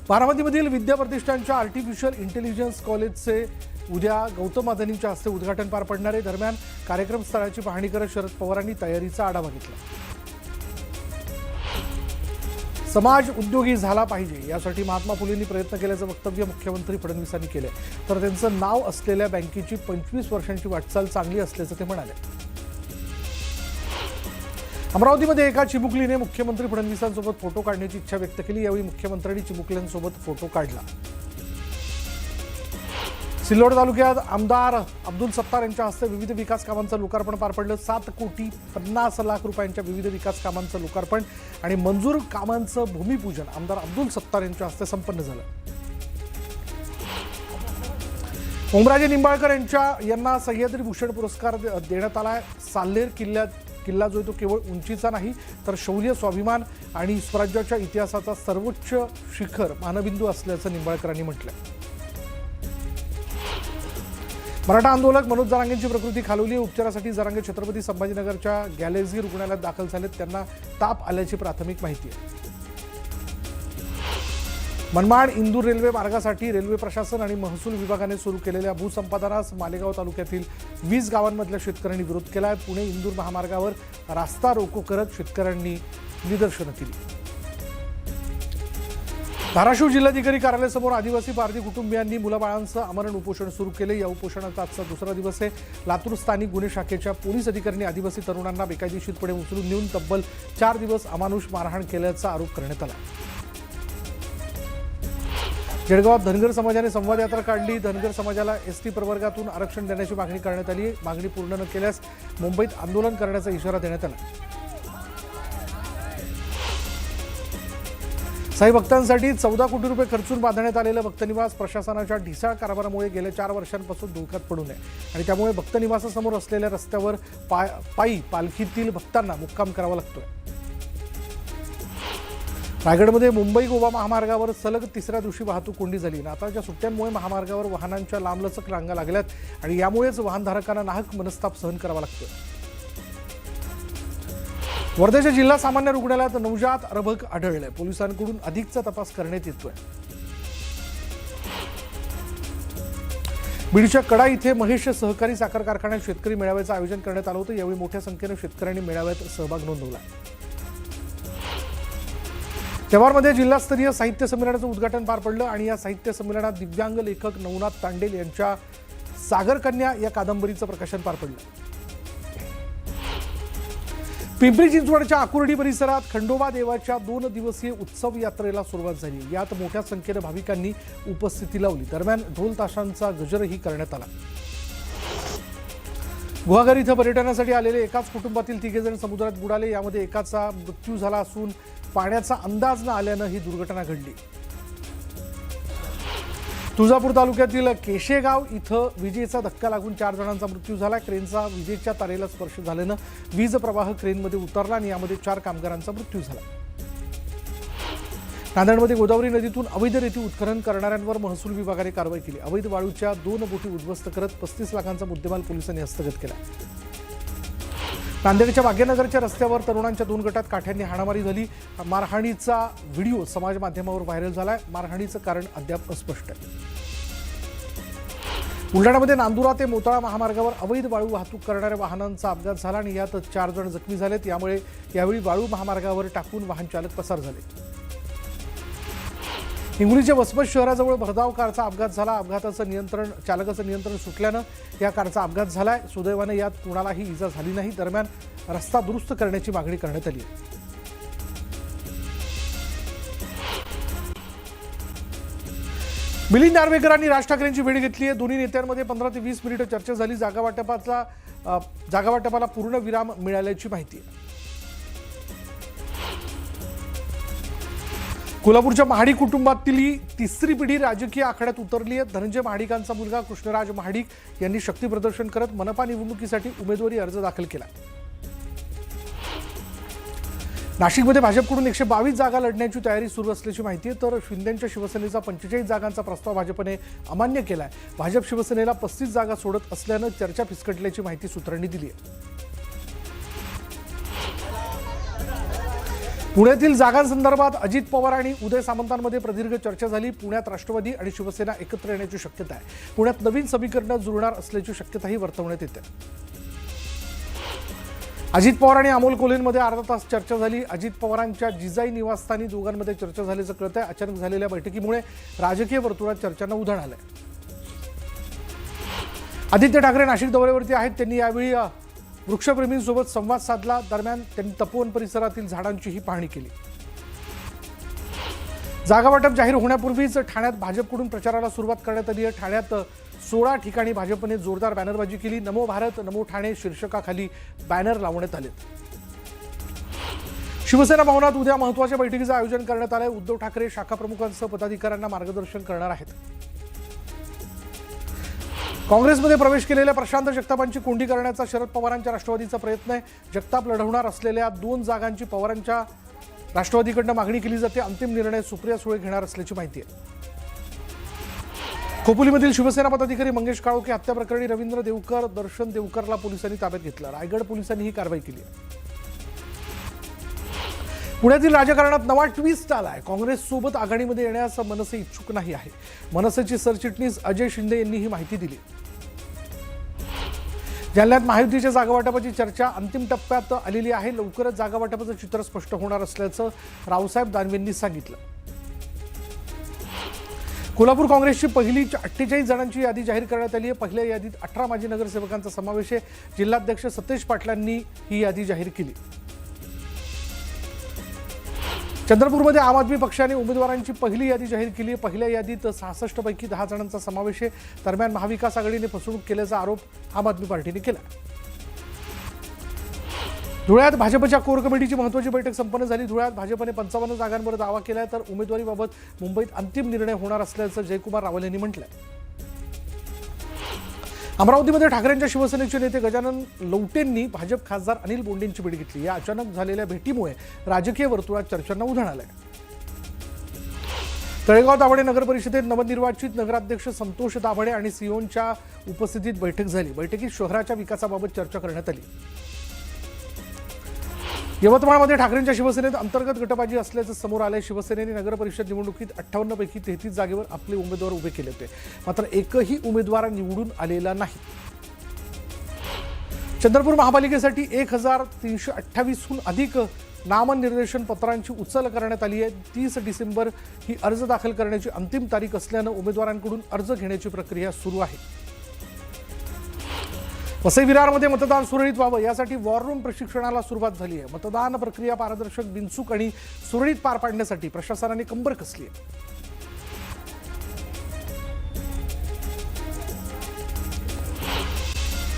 बारामतीमधील विद्या प्रतिष्ठानच्या artificial intelligence कॉलेजचे उद्या गौतम अदानींच्या हस्ते उद्घाटन पार पडणार आहे। दरम्यान कार्यक्रम स्थळाची पाहणी करत शरद पवारांनी तयारीचा आढावा घेतला। समाज उद्योगी झाला पाहिजे यासाठी महात्मा फुलेंनी प्रयत्न केल्याचं वक्तव्य मुख्यमंत्री फडणवीसांनी केले। तर त्यांचं नाव असलेल्या बँकेची 25 वर्षांची वाटचाल चांगली असल्याचं ते म्हणाले। अमरावतीमध्ये एका चिमुकलीने मुख्यमंत्री फडणवीसांसोबत फोटो काढण्याची इच्छा व्यक्त केली। यावेळी मुख्यमंत्र्यांनी चिमुकल्यांसोबत फोटो काढला। सिल्लोड तालुक्यात आमदार अब्दुल सत्तार यांच्या हस्ते विविध विकास कामांचं लोकार्पण पार पडलं। 7,50,00,000 रुपयांच्या विविध विकास कामांचं लोकार्पण आणि मंजूर कामांचं भूमिपूजन आमदार अब्दुल सत्तार यांच्या हस्ते संपन्न झालं। ओमराजे निंबाळकर यांना सह्याद्री भूषण पुरस्कार देण्यात आला। साल्हेर किल्ला जो तो केवळ उंचीचा नाही तर शौर्य, स्वाभिमान आणि स्वराज्याच्या इतिहासाचा सर्वोच्च शिखर मानबिंदू असल्याचं निंबाळकरांनी म्हटलं। मराठा आंदोलक मनोज जरांगेंची प्रकृती खालवली। उपचारासाठी जरांगे छत्रपती संभाजीनगरच्या गॅलेक्सी रुग्णालयात दाखल झालेत। त्यांना ताप आल्याची प्राथमिक माहिती आहे। मनमाड इंदूर रेल्वे मार्गासाठी रेल्वे प्रशासन आणि महसूल विभागाने सुरू केलेल्या भूसंपादनास मालेगाव तालुक्यातील 20 गावांमधल्या शेतकऱ्यांनी विरोध केला आहे। पुणे इंदूर महामार्गावर रास्ता रोको करत शेतकऱ्यांनी निदर्शनं केली। धाराशिव जिल्हाधिकारी कार्यालयासमोर आदिवासी पारधी कुटुंबियांनी मुलाबाळांचं आमरण उपोषण सुरू केले। या उपोषणाचा आजचा दुसरा दिवस आहे। लातूर स्थानिक गुन्हे शाखेच्या पोलीस अधिकाऱ्यांनी आदिवासी तरुणांना बेकायदेशीरपणे उचलून नेऊन तब्बल 4 दिवस अमानुष मारहाण केल्याचा आरोप करण्यात आला। जळगावात धनगर समाजाने संवाद यात्रा काढली। धनगर समाजाला एसटी प्रवर्गातून आरक्षण देण्याची मागणी करण्यात आली। मागणी पूर्ण न केल्यास मुंबईत आंदोलन करण्याचा इशारा देण्यात आला। साई भक्तांसाठी 14 कोटी रुपये खर्चून बांधण्यात आलेलं भक्तनिवास प्रशासनाच्या ढिसाळ कारभारामुळे गेल्या 4 वर्षांपासून धोक्यात पडू नये आणि त्यामुळे भक्तनिवासासमोर असलेल्या रस्त्यावर पायी पालखीतील भक्तांना मुक्काम करावा लागतोय। रायगडमध्ये मुंबई गोवा महामार्गावर सलग 3ऱ्या दिवशी वाहतूक कोंडी झाली। नाताळच्या सुट्ट्यांमुळे महामार्गावर वाहनांच्या लांबलचक रांगा लागल्यात आणि यामुळेच वाहनधारकांना नाहक मनस्ताप सहन करावा लागतोय। वर्धेच्या जिल्हा सामान्य रुग्णालयात नवजात अर्भक आढळले। पोलिसांकडून अधिकचा तपास करण्यात येतोय। बीडच्या कडा इथे महेश सहकारी साखर कारखान्यात शेतकरी मेळाव्याचं आयोजन करण्यात आलं होतं। यावेळी मोठ्या संख्येने शेतकऱ्यांनी मेळाव्यात सहभाग नोंदवला। जव्हारमध्ये जिल्हास्तरीय साहित्य संमेलनाचं उद्घाटन पार पडलं आणि या साहित्य संमेलनात दिव्यांग लेखक नवनाथ तांडेल यांच्या सागरकन्या या कादंबरीचं प्रकाशन पार पडलं। पिंपरी चिंचवडच्या आकुर्डी परिसरात खंडोबा देवाच्या 2 दिवसीय उत्सव यात्रेला सुरुवात झाली। यात मोठ्या संख्येने भाविकांनी उपस्थिती लावली। दरम्यान ढोल ताशांचा गजरही करण्यात आला। गुहागर इथं पर्यटनासाठी आलेले एकाच कुटुंबातील 3 जण समुद्रात बुडाले। यामध्ये एकाचा मृत्यू झाला असून पाण्याचा अंदाज न आल्यानं ही दुर्घटना घडली। तुळजापूर तालुक्यातील केशेगाव इथं विजेचा धक्का लागून 4 जणांचा मृत्यू झाला। क्रेनचा विजेच्या तारेला स्पर्श झाल्यानं वीज प्रवाह क्रेनमध्ये उतरला आणि यामध्ये 4 कामगारांचा मृत्यू झाला। नांदेडमध्ये गोदावरी नदीतून अवैध रेती उत्खनन करणाऱ्यांवर महसूल विभागाने कारवाई केली। अवैध वाळूच्या 2 बोटी उद्ध्वस्त करत 35 लाखांचा मुद्देमाल पोलिसांनी हस्तगत केला। नांदेडच्या भाग्यनगरच्या रस्त्यावर तरुणांच्या 2 गटात काठ्यांनी हाणामारी झाली। मारहाणीचा व्हिडिओ समाज माध्यमावर व्हायरल झालाय। मारहाणीचं कारण अद्याप अस्पष्ट आहे। बुलढाण्यामध्ये नांदुरा ते मोताळा महामार्गावर अवैध वाळू वाहतूक करणाऱ्या वाहनांचा अपघात झाला आणि यात 4 जण जखमी झालेत। यावेळी वाळू महामार्गावर टाकून वाहन चालक पसार झाले। हिंगोलीच्या वसमत शहराजवळ भरधाव कारचा अपघात झाला। चालकाचं नियंत्रण सुटल्यानं या कारचा अपघात झालाय। सुदैवाने यात कुणालाही इजा झाली नाही। दरम्यान रस्ता दुरुस्त करण्याची मागणी करण्यात आली। मिलिंद नार्वेकरांनी राज ठाकरेंची भेट घेतली आहे। दोन्ही नेत्यांमध्ये 15 ते 20 मिनिटं चर्चा झाली। जागावाटपाला पूर्ण विराम मिळाल्याची माहिती आहे। कोल्हापूरच्या महाडिक कुटुंबातली 3री पिढी राजकीय आखाड्यात उतरली आहे। धनंजय महाडिकांचा मुलगा कृष्णराज महाडिक यांनी शक्ती प्रदर्शन करत मनपा निवडणुकीसाठी उमेदवारी अर्ज दाखल केला। नाशिकमध्ये भाजपकडून 122 जागा लढण्याची तयारी सुरू असल्याची माहिती आहे। तर शिंदेंच्या शिवसेनेचा 45 जागांचा प्रस्ताव भाजपने अमान्य केलाय। भाजप शिवसेनेला 35 जागा सोडत असल्यानं चर्चा फिसकटल्याची माहिती सूत्रांनी दिली आहे। पुण्यातील जागांसंदर्भात अजित पवार आणि उदय सामंतांमध्ये प्रदीर्घ चर्चा झाली। पुण्यात राष्ट्रवादी आणि शिवसेना एकत्र येण्याची शक्यता आहे। पुण्यात नवीन समीकरण जुळणार असल्याची शक्यताही वर्तवण्यात येते। अजित पवार आणि अमोल कोल्हेंमध्ये अर्धा तास चर्चा झाली। अजित पवारांच्या जिजाई निवासस्थानी दोघांमध्ये चर्चा झाल्याचं कळतंय। अचानक झालेल्या बैठकीमुळे राजकीय वर्तुळात चर्चांना उधाण आलंय। आदित्य ठाकरे नाशिक दौऱ्यावरती आहेत। त्यांनी यावेळी वृक्षप्रेमींसोबत संवाद साधला। दरम्यान त्यांनी तपोवन परिसरातील झाडांचीही पाहणी केली। जागा वाटप जाहीर होण्यापूर्वीच ठाण्यात भाजपकडून प्रचाराला सुरुवात करण्यात आली आहे। ठाण्यात 16 ठिकाणी भाजपने जोरदार बॅनरबाजी केली। नमो भारत नमो ठाणे शीर्षकाखाली बॅनर लावण्यात आले। शिवसेना भवनात उद्या महत्त्वाच्या बैठकीचं आयोजन करण्यात आलंय। उद्धव ठाकरे शाखा प्रमुखांसह पदाधिकाऱ्यांना मार्गदर्शन करणार आहेत। काँग्रेसमध्ये प्रवेश केलेल्या प्रशांत जगतापांची कोंडी करण्याचा शरद पवारांच्या राष्ट्रवादीचा प्रयत्न आहे। जगताप लढवणार असलेल्या 2 जागांची पवारांच्या राष्ट्रवादीकडून मागणी केली जाते। अंतिम निर्णय सुप्रिया सुळे घेणार असल्याची माहिती आहे। खोपोलीमधील शिवसेना पदाधिकारी मंगेश काळोखे हत्या प्रकरणी रवींद्र देवकर, दर्शन देवकरला पोलिसांनी ताब्यात घेतलं। रायगड पोलिसांनी ही कारवाई केली आहे। पुण्यातील राजकारणात नवा ट्विस्ट आलाय। काँग्रेससोबत आघाडीमध्ये येण्यास मनसे इच्छुक नाही आहे। मनसेचे सरचिटणीस अजय शिंदे यांनी ही माहिती दिली। जालन्यात महायुतीच्या जागावाटपाची चर्चा अंतिम टप्प्यात आलेली आहे। लवकरच जागावाटपाचं चित्र स्पष्ट होणार असल्याचं रावसाहेब दानवेंनी सांगितलं। कोल्हापूर काँग्रेसची पहिली 48 जणांची यादी जाहीर करण्यात आली आहे। पहिल्या यादीत 18 माजी नगरसेवकांचा समावेश आहे। जिल्हाध्यक्ष सतेज पाटलांनी ही यादी जाहीर केली। चंद्रपूरमध्ये आम आदमी पक्षाने उमेदवारांची पहिली यादी जाहीर केली आहे। पहिल्या यादीत 66 पैकी 10 जणांचा समावेश आहे। दरम्यान महाविकास आघाडीने फसवणूक केल्याचा आरोप आम आदमी पार्टीने केला। धुळ्यात भाजपच्या कोर कमिटीची महत्त्वाची बैठक संपन्न झाली। धुळ्यात भाजपने 55 जागांवर दावा केलाय, तर उमेदवारीबाबत मुंबईत अंतिम निर्णय होणार असल्याचं जयकुमार रावल यांनी म्हटलंय। अमरावतीमध्ये ठाकरेंच्या शिवसेनेचे नेते गजानन लवटेंनी भाजप खासदार अनिल बोंडेंची भेट घेतली। या अचानक झालेल्या भेटीमुळे राजकीय वर्तुळात चर्चांना उधाण आलंय। तळेगाव दाभाडे नगर परिषदेत नवनिर्वाचित नगराध्यक्ष संतोष दाभाडे आणि सीओंच्या उपस्थितीत बैठक झाली। बैठकीत शहराच्या विकासाबाबत चर्चा करण्यात आली। यवतमाळमध्ये ठाकरेंच्या शिवसेनेत अंतर्गत गटबाजी असल्याचं समोर आलंय। शिवसेनेने नगर परिषद निवडणुकीत 58 पैकी 33 जागेवर आपले उमेदवार उभे केले होते, मात्र एकही उमेदवार निवडून आलेला नाही। चंद्रपूर महापालिकेसाठी 1328हून अधिक नामनिर्देशन पत्रांची उचल करण्यात आली आहे। 30 डिसेंबर ही अर्ज दाखल करण्याची अंतिम तारीख असल्यानं उमेदवारांकडून अर्ज घेण्याची प्रक्रिया सुरू आहे। वसई विरारमध्ये मतदान सुरळीत व्हावं यासाठी वॉर रूम प्रशिक्षणाला सुरुवात झाली आहे। मतदान प्रक्रिया पारदर्शक, बिनचूक आणि सुरळीत पार पाडण्यासाठी प्रशासनाने कंबर कसली आहे।